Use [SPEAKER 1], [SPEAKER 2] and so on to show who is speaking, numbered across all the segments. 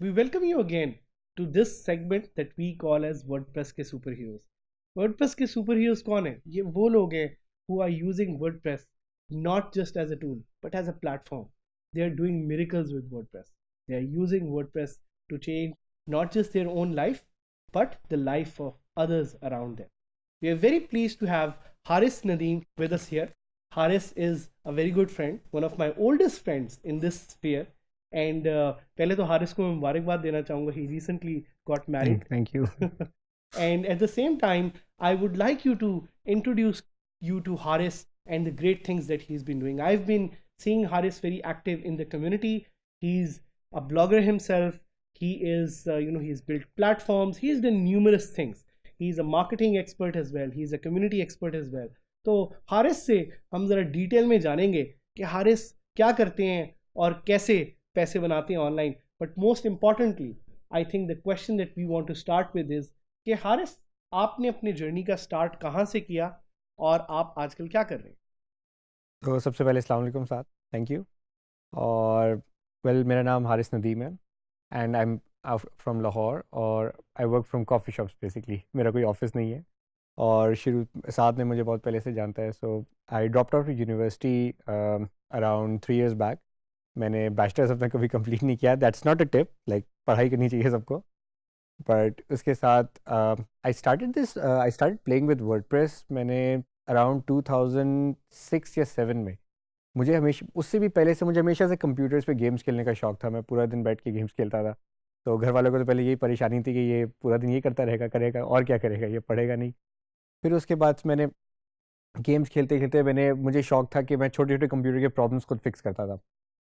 [SPEAKER 1] We welcome you again to this segment that we call as WordPress के superheroes. WordPress के superheroes कौन है? ये वो लोग हैं who are using WordPress not just as a tool but as a platform. They are doing miracles with WordPress. They are using WordPress to change not just their own life but the life of others around them. We are very pleased to have Haris Nadeem with us here. Haris is a very good friend, one of my oldest friends in this sphere. And पहले तो हारिस को मैं मुबारकबाद देना चाहूँगा. He recently got married.
[SPEAKER 2] Thank you.
[SPEAKER 1] And at the same time, I would like you to introduce you to Haris and the great things that he's been doing. I've been seeing Haris very active in the community. He's a blogger himself. He is, he's built platforms. He's done numerous things. He's a marketing expert as well. He's a community expert as well. तो हारिस से हम ज़रा detail में जानेंगे कि हारिस क्या करते हैं और कैसे पैसे बनाते हैं online. But most importantly I think the question that we want to start with is कि हारिस, आपने अपने जर्नी का स्टार्ट कहाँ से किया और आप आजकल क्या कर रहे हैं?
[SPEAKER 2] तो सबसे पहले अस्सलाम वालेकुम साहब, थैंक यू. और मेरा नाम हारिस नदीम है and I am from Lahore और I work from coffee shops. Basically मेरा कोई ऑफिस नहीं है और शुरू साथ ने मुझे बहुत पहले से जानता है. So I dropped out university around 3 years back. मैंने बैचलर्स अपना कभी कंप्लीट नहीं किया. That's not a tip, like पढ़ाई करनी चाहिए सबको. बट उसके साथ I started playing with WordPress. मैंने अराउंड 2006 या 7 में, मुझे हमेशा, उससे भी पहले से मुझे हमेशा से कंप्यूटर्स पे गेम्स खेलने का शौक था. मैं पूरा दिन बैठ के गेम्स खेलता था. तो घर वालों को तो पहले यही परेशानी थी कि ये पूरा दिन ये करता रहेगा, करेगा और क्या करेगा, ये पढ़ेगा नहीं. फिर उसके बाद मैंने गेम्स खेलते खेलते मुझे शौक था कि मैं छोटे छोटे कंप्यूटर के प्रॉब्लम्स खुद फिक्स करता था.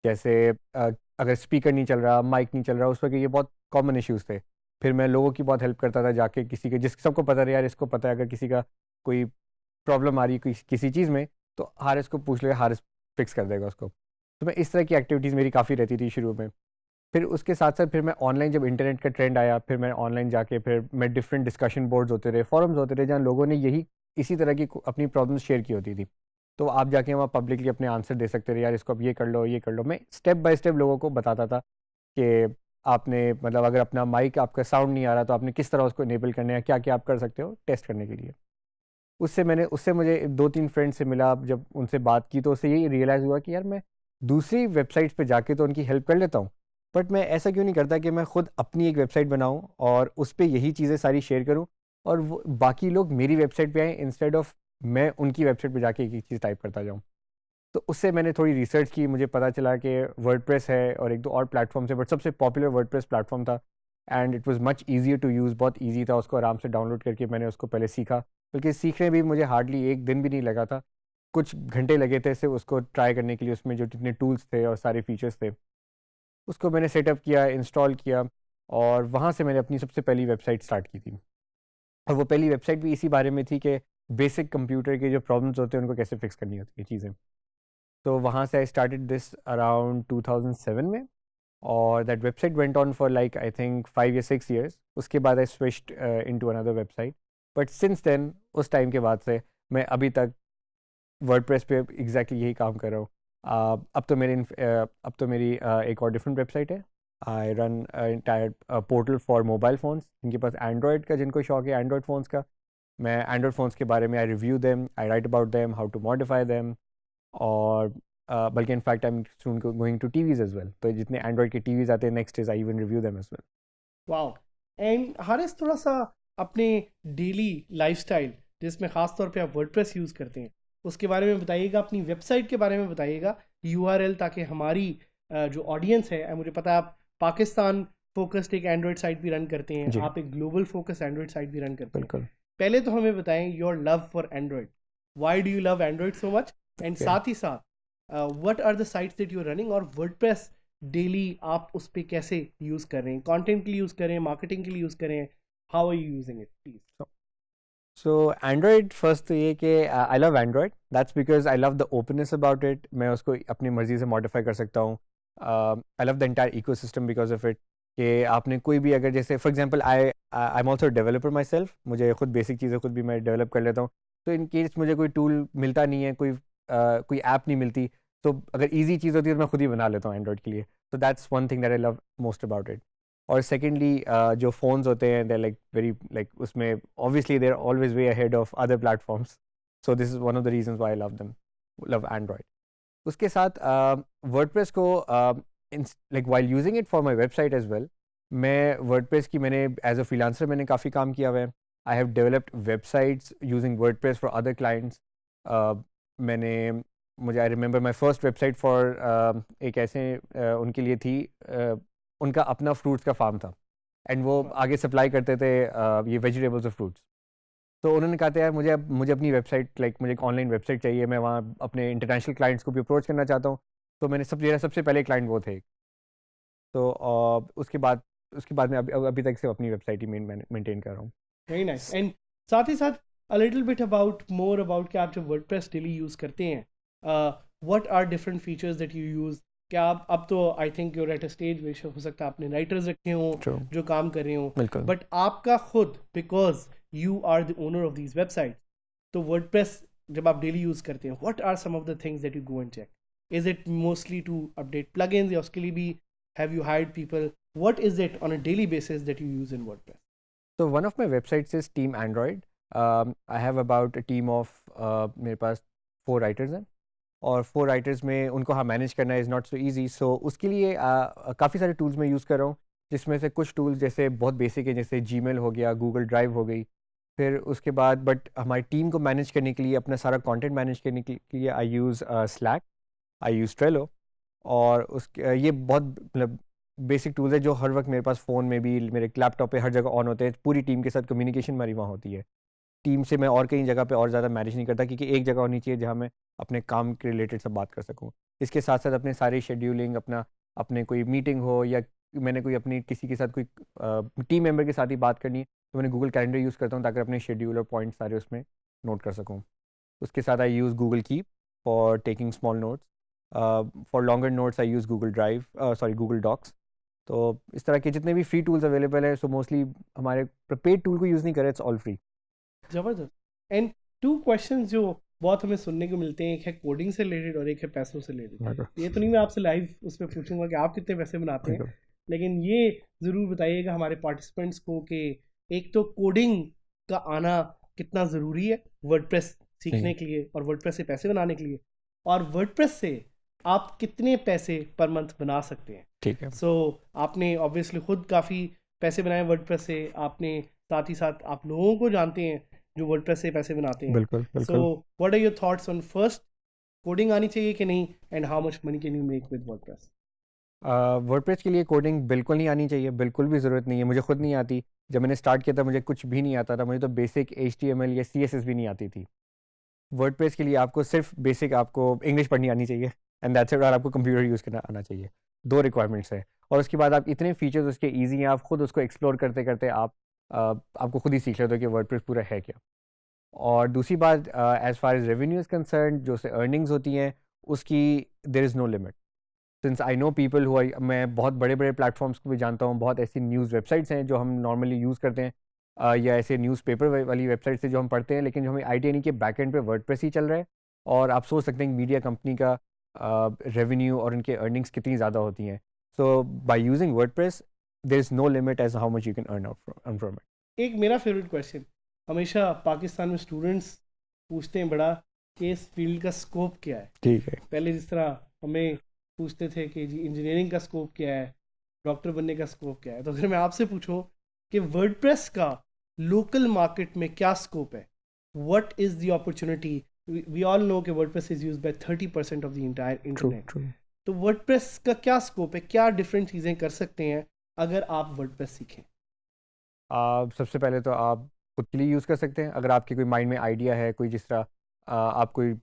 [SPEAKER 2] जैसे अगर स्पीकर नहीं चल रहा, माइक नहीं चल रहा, उस वक्त ये बहुत कॉमन इश्यूज़ थे. फिर मैं लोगों की बहुत हेल्प करता था जाके, किसी के जिस सबको पता है यार इसको पता है, अगर किसी का कोई प्रॉब्लम आ रही है किसी चीज़ में तो हारिस को पूछ ले, हारिस फिक्स कर देगा उसको. तो मैं इस तरह की एक्टिविटीज़ मेरी काफ़ी रहती थी शुरू में. फिर उसके साथ साथ फिर मैं ऑनलाइन, जब इंटरनेट का ट्रेंड आया, फिर मैं ऑनलाइन जाके फिर मैं डिफरेंट डिस्कशन बोर्ड्स होते रहे, फॉरम्स होते रहे, जहाँ लोगों ने इसी तरह की अपनी प्रॉब्लम्स शेयर की होती थी. तो आप जाके वहाँ पब्लिकली अपने आंसर दे सकते रहे, यार इसको अब ये कर लो, ये कर लो. मैं स्टेप बाय स्टेप लोगों को बताता था कि आपने, मतलब अगर अपना माइक, आपका साउंड नहीं आ रहा तो आपने किस तरह उसको इनेबल करना है, क्या क्या आप कर सकते हो टेस्ट करने के लिए. उससे मुझे 2-3 फ्रेंड्स से मिला. जब उनसे बात की तो उससे यही रियलाइज़ हुआ कि यार मैं दूसरी वेबसाइट्स पे जाके तो उनकी हेल्प कर लेता हूँ, बट मैं ऐसा क्यों नहीं करता कि मैं खुद अपनी एक वेबसाइट बनाऊँ और उस पर यही चीज़ें सारी शेयर करूँ और वो बाकी लोग मेरी वेबसाइट पे आएँ, इंस्टेड ऑफ मैं उनकी वेबसाइट पे जाके एक चीज़ टाइप करता जाऊँ. तो उससे मैंने थोड़ी रिसर्च की, मुझे पता चला कि वर्डप्रेस है और 1-2 और प्लेटफॉर्म्स है, बट सबसे पॉपुलर वर्डप्रेस प्लेटफॉर्म था and it was much easier to use. बहुत ईजी था, उसको आराम से डाउनलोड करके मैंने उसको पहले सीखा. बल्कि सीखने भी मुझे हार्डली 1 दिन भी नहीं लगा था, कुछ घंटे लगे थे सिर्फ उसको ट्राई करने के लिए. उसमें जो जितने टूल्स थे और सारे फीचर्स थे उसको मैंने सेटअप किया, इंस्टॉल किया और वहाँ से मैंने अपनी सबसे पहली वेबसाइट स्टार्ट की थी. और वो पहली वेबसाइट भी इसी बारे में थी कि बेसिक कंप्यूटर के जो प्रॉब्लम्स होते हैं उनको कैसे फिक्स करनी होती है चीज़ें. तो वहाँ से आई स्टार्टेड दिस अराउंड 2007 में और that website went on for like I think 5 या 6 years. उसके बाद I switched into another website. But since then, उस टाइम के बाद से मैं अभी तक वर्डप्रेस पे एग्जैक्टली यही काम कर रहा हूँ. अब तो मेरी एक और डिफरेंट वेबसाइट है. I run entire portal for mobile phones, जिनके पास एंड्रॉयड का, जिनको शौक है एंड्रॉयड फ़ोन्स का. मैं एंड्रॉयड फ़ोन्स के बारे में I review them, I write about them, how to modify them. और बल्कि in fact I am soon going to TVs as well. तो जितने एंड्रॉयड के टीवीज़ आते हैं next is I even review them as well.
[SPEAKER 1] Wow. And Haris, थोड़ा सा अपने डेली लाइफस्टाइल जिसमें ख़ास तौर पे आप वर्डप्रेस यूज़ करते हैं उसके बारे में बताइएगा, अपनी वेबसाइट के बारे में बताइएगा, URL, ताकि हमारी जो ऑडियंस है, मुझे पता है आप पाकिस्तान फोकस्ड एक एंड्रॉयड साइट भी रन करते हैं, आप एक ग्लोबल फोकस एंड्रॉयड साइट भी रन करते हैं. पहले तो हमें बताएं your love for Android. Why do you love Android so much? And साथ ही साथ what are the sites that you are running, और वर्डप्रेस डेली आप उस पर कैसे यूज़ कर रहे हैं, कंटेंट के लिए यूज़ करें, मार्केटिंग के लिए यूज़ करें, how are you using it please.
[SPEAKER 2] So Android first तो ये कि I love Android, that's because I love the openness about it. मैं उसको अपनी मर्जी से मॉडिफाई कर सकता हूँ। I love the entire ecosystem because of it, कि आपने कोई भी अगर जैसे for example I am also developer myself, मुझे खुद बेसिक चीज़ें खुद भी मैं डेवलप कर लेता हूँ। तो इन केस मुझे कोई टूल मिलता नहीं है, कोई ऐप नहीं मिलती, तो अगर ईजी चीज़ होती है तो मैं खुद ही बना लेता हूँ एंड्रॉयड के लिए। तो that's one thing that I love most about it. और सेकेंडली जो फ़ोन्स होते हैं, दे लाइक वेरी लाइक उसमें obviously they are always way ahead of other platforms. So this is one of the reasons why I love them, love Android. उसके साथ WordPress को like while using it for my website as well, मैं WordPress की मैंने as a freelancer मैंने काफ़ी काम किया हुआ है। I have developed websites using WordPress for other clients. मैंने मुझे I remember my first website for एक ऐसे उनके लिए थी, उनका अपना फ्रूट्स का फार्म था एंड वो आगे सप्लाई करते थे ये वेजिटेबल्स और फ्रूट्स। तो उन्होंने कहा था यार मुझे अपनी वेबसाइट लाइक मुझे एक ऑनलाइन वेबसाइट चाहिए, मैं वहाँ अपने इंटरनेशनल क्लाइंट्स को भी अप्रोच करना चाहता हूँ। तो मैंने सबसे पहले क्लाइंट वो थे। तो उसके बाद मैं अभी तक सिर्फ अपनी वेबसाइट ही मेंटेन कर रहा हूँ।
[SPEAKER 1] Very nice. एंड साथ ही साथ a little bit about more about कि आप जब वर्डप्रेस डेली यूज़ करते हैं, what are different features that you use? क्या आप अब तो I think you're at a stage में हो सकता है आपने राइटर्स रखे हों
[SPEAKER 2] True.
[SPEAKER 1] जो काम कर रहे हों,
[SPEAKER 2] बिल्कुल।
[SPEAKER 1] बट आपका खुद because you are the owner of these website, तो वर्डप्रेस जब आप डेली यूज़ करते हैं, what are some of the things that you go and check? Is it mostly to update plugins या उसके लिए भी have you hired people? What is it on a daily basis that you use in WordPress?
[SPEAKER 2] So one of my websites is Team Android. I have about a team of मेरे पास 4 writers हैं, और 4 writers में उनको हाँ manage करना is not so easy. सो उसके लिए काफ़ी सारे टूल्स मैं यूज़ कर रहा हूँ, जिसमें से कुछ टूल्स जैसे बहुत बेसिक है, जैसे जीमेल हो गया, गूगल ड्राइव हो गई। फिर उसके बाद बट हमारी टीम को मैनेज करने के लिए, अपना सारा कंटेंट मैनेज करने के लिए आई यूज़ स्लैक, आई यूज़ ट्रेलो। और उसके ये बहुत मतलब बेसिक टूल्स है जो हर वक्त मेरे पास फ़ोन में भी, मेरे लैपटॉप पे हर जगह ऑन होते हैं। पूरी टीम के साथ कम्युनिकेशन हमारी वहाँ होती है। टीम से मैं और कई जगह पे और ज़्यादा मैनेज नहीं करता, क्योंकि एक जगह होनी चाहिए जहाँ मैं अपने काम के रिलेटेड सब बात कर सकूँ। इसके साथ साथ अपने सारे शेड्यूलिंग, अपने कोई मीटिंग हो या मैंने कोई अपनी किसी के साथ कोई टीम मेंबर के साथ ही बात करनी है, तो मैंने गूगल कैलेंडर यूज़ करता हूँ ताकि अपने शेड्यूल और पॉइंट्स सारे उसमें नोट कर सकूँ। उसके साथ I use Google Keep for taking small notes. For longer notes I use Google Docs. तो इस तरह के जितने भी फ्री टूल्स अवेलेबल है, सो मोस्टली हमारे पेड टूल को यूज़ नहीं करें, इट्स ऑल फ्री।
[SPEAKER 1] जबरदस्त। एंड 2 क्वेश्चंस जो बहुत हमें सुनने को मिलते हैं, एक है कोडिंग से रिलेटेड और एक है पैसों से रिलेटेड। ये तो नहीं मैं आपसे लाइव उसमें पूछूंगा कि आप कितने पैसे बनाते हैं, लेकिन ये ज़रूर बताइएगा हमारे पार्टिसिपेंट्स को कि एक तो कोडिंग का आना कितना ज़रूरी है वर्डप्रेस सीखने के लिए और वर्डप्रेस से पैसे बनाने के लिए, और वर्डप्रेस से आप कितने पैसे पर मंथ बना सकते हैं।
[SPEAKER 2] ठीक है।
[SPEAKER 1] सो आपने ऑब्वियसली खुद काफ़ी पैसे बनाए वर्डप्रेस से, आपने साथ ही साथ आप लोगों को जानते हैं जो वर्डप्रेस से पैसे बनाते हैं।
[SPEAKER 2] बिल्कुल
[SPEAKER 1] सो
[SPEAKER 2] बिल्कुल।
[SPEAKER 1] What are your thoughts on first, coding आनी चाहिए कि नहीं, and how much money can you make with WordPress?
[SPEAKER 2] WordPress के लिए कोडिंग बिल्कुल नहीं आनी चाहिए, बिल्कुल भी ज़रूरत नहीं है। मुझे खुद नहीं आती। जब मैंने स्टार्ट किया था मुझे कुछ भी नहीं आता था, मुझे तो बेसिक HTML या CSS भी नहीं आती थी। वर्डप्रेस के लिए आपको सिर्फ बेसिक आपको इंग्लिश पढ़नी आनी चाहिए एंड दैट्स इट, और आपको कंप्यूटर यूज़ करना आना चाहिए। 2 रिक्वायरमेंट्स है, और उसके बाद आप इतने फीचर्स उसके ईजी हैं, आप खुद उसको एक्सप्लोर करते करते आपको खुद ही सीख लेते हो कि वर्डप्रेस पूरा है क्या। और दूसरी बात, as far as revenue is concern, जो से अर्निंग्स होती हैं उसकी there is no limit. Since I know people who are, मैं बहुत बड़े बड़े प्लेटफॉर्म्स को भी जानता हूँ, बहुत ऐसी न्यूज़ वेबसाइट्स हैं जो हम नॉर्मली यूज़ करते हैं, या ऐसे न्यूज़पेपर वाली वेबसाइट से जो हम पढ़ते हैं, लेकिन जो हमें आइडिया नहीं कि बैकएंड पे वर्डप्रेस ही चल रहा है। और आप सोच सकते हैं मीडिया कंपनी का रेवेन्यू और उनके अर्निंग्स कितनी ज़्यादा होती हैं। So by using WordPress there is no limit as how much you can earn from it.
[SPEAKER 1] एक मेरा फेवरेट क्वेश्चन, हमेशा पाकिस्तान में स्टूडेंट्स पूछते हैं बड़ा कि इस फील्ड का स्कोप क्या है।
[SPEAKER 2] ठीक है।
[SPEAKER 1] पहले जिस तरह हमें पूछते थे कि जी इंजीनियरिंग का स्कोप क्या है, डॉक्टर बनने का स्कोप क्या है, तो अगर मैं आपसे पूछूं कि वर्डप्रेस का लोकल मार्केट में क्या स्कोप है, what is the opportunity? We all know कि WordPress is used by 30% of the entire internet. तो वर्डप्रेस का क्या स्कोप है, क्या डिफरेंट चीज़ें कर सकते हैं अगर आप वर्डप्रेस सीखें?
[SPEAKER 2] सबसे पहले तो आप खुद के लिए यूज़ कर सकते हैं। अगर आपके कोई माइंड में आइडिया है, कोई जिस तरह आप कोई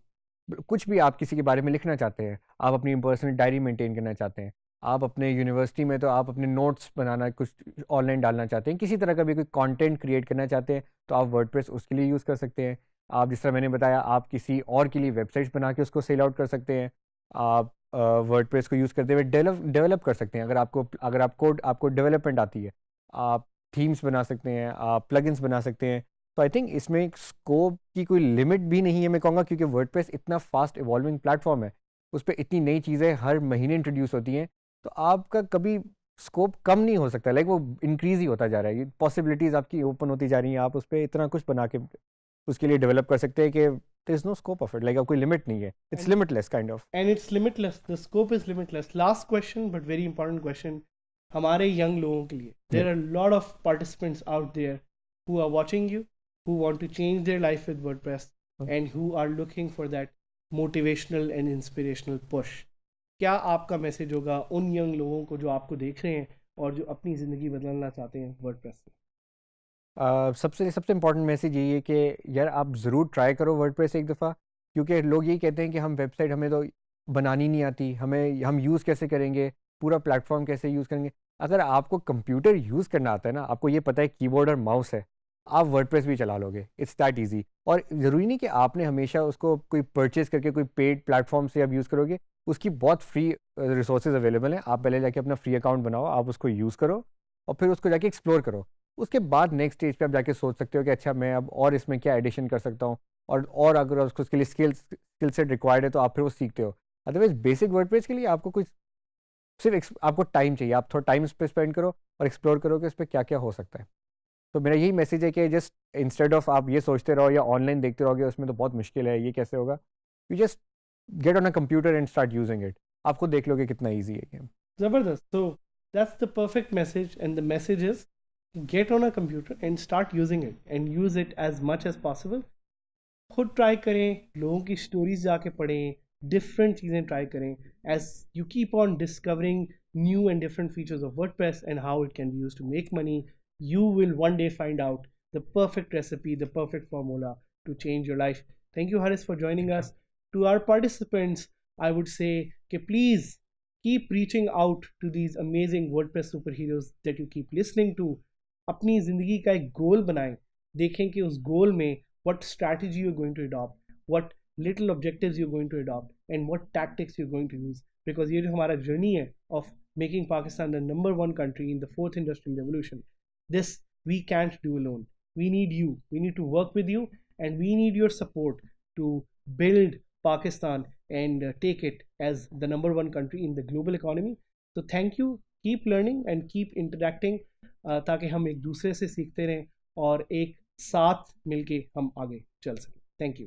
[SPEAKER 2] कुछ भी आप किसी के बारे में लिखना चाहते हैं, आप अपनी पर्सनल डायरी मेंटेन करना चाहते हैं, आप अपने यूनिवर्सिटी में तो आप अपने नोट्स बनाना कुछ ऑनलाइन डालना चाहते हैं, किसी तरह का भी कोई कंटेंट क्रिएट करना चाहते हैं, तो आप वर्डप्रेस उसके लिए यूज़ कर सकते हैं। आप जिस तरह मैंने बताया, आप किसी और के लिए वेबसाइट्स बना के उसको सेल आउट कर सकते हैं। आप वर्डप्रेस को यूज़ करते हुए डेवलप कर सकते हैं। अगर आपको डेवलपमेंट आती है, आप थीम्स बना सकते हैं, आप प्लगइन्स बना सकते हैं। तो आई थिंक इसमें स्कोप की कोई लिमिट भी नहीं है मैं कहूँगा, क्योंकि वर्डप्रेस इतना फास्ट इवॉल्विंग प्लेटफॉर्म है, उस पर इतनी नई चीज़ें हर महीने इंट्रोड्यूस होती हैं, तो आपका कभी स्कोप कम नहीं हो सकता। लाइक वो इंक्रीज ही होता जा रहा है, ये पॉसिबिलिटीज़ आपकी ओपन होती जा रही हैं। आप उस पर इतना कुछ बना के उसके लिए डेवलप कर सकते हैं कि there is no scope of it, like अब कोई लिमिट नहीं है, it's limitless kind of.
[SPEAKER 1] And it's limitless, the scope is limitless. Last question, but very important question. हमारे young लोगों के लिए, there are a lot of participants out there who are watching you, who want to change their life with WordPress, and who are looking for that motivational and inspirational push. क्या आपका message होगा उन young लोगों को जो आपको देख रहे हैं और जो अपनी ज़िंदगी बदलना चाहते हैं वर्डप्रेस से?
[SPEAKER 2] सबसे सबसे इम्पॉर्टेंट मैसेज यही है कि यार आप ज़रूर ट्राई करो वर्डप्रेस एक दफ़ा, क्योंकि लोग यही कहते हैं कि हम वेबसाइट हमें तो बनानी नहीं आती, हम यूज़ कैसे करेंगे, पूरा प्लेटफॉर्म कैसे यूज़ करेंगे। अगर आपको कंप्यूटर यूज़ करना आता है ना, आपको ये पता है कीबोर्ड और माउस है, आप वर्डप्रेस भी चला लोगे। It's that easy. और ज़रूरी नहीं कि आपने हमेशा उसको कोई परचेज़ करके कोई पेड प्लेटफॉर्म से आप यूज़ करोगे, उसकी बहुत फ्री रिसोर्सेज अवेलेबल हैं। आप पहले जाके अपना फ्री अकाउंट बनाओ, आप उसको यूज़ करो और फिर उसको जाके एक्सप्लोर करो। उसके बाद नेक्स्ट स्टेज पे आप जाके सोच सकते हो कि अच्छा मैं अब और इसमें क्या एडिशन कर सकता हूँ, और अगर उसके लिए स्किल सेट रिक्वायर्ड है तो आप फिर वो सीखते हो। अदरवाइज बेसिक वर्डप्रेस के लिए आपको कुछ आपको टाइम चाहिए, आप थोड़ा टाइम इस पर स्पेंड करो और एक्सप्लोर करो कि इस पर क्या क्या हो सकता है। तो मेरा यही मैसेज है कि जस्ट इंस्टेड ऑफ आप ये सोचते रहो या ऑनलाइन देखते रहोगे उसमें तो बहुत मुश्किल है, ये कैसे होगा, you just get on a computer and start using it. आप खुद देख लोगे कितना ईजी है game.
[SPEAKER 1] Zabardast. So that's the perfect message, and the message is get on a computer and start using it and use it as much as possible. खुद try करें, लोगों की स्टोरीज जाके पढ़ें, डिफरेंट चीज़ें ट्राई करें as you keep on discovering new and different features of WordPress and how it can be used to make money. You will one day find out the perfect recipe, the perfect formula to change your life. Thank you, Haris, for joining us. To our participants, I would say कि please keep reaching out to these amazing WordPress superheroes that you keep listening to. अपनी ज़िंदगी का एक गोल बनाएं, देखें कि उस गोल में what strategy you're going to adopt, what little objectives you're going to adopt, and what tactics you're going to use. Because ये जो हमारा journey है of making Pakistan the #1 country in the 4th industrial revolution, this we can't do alone. We need you. We need to work with you, and we need your support to build Pakistan and take it as the #1 country in the global economy. So thank you. Keep learning and keep interacting, ताकि हम एक दूसरे से सीखते रहें और एक साथ मिलके हम आगे चल सकें। Thank you.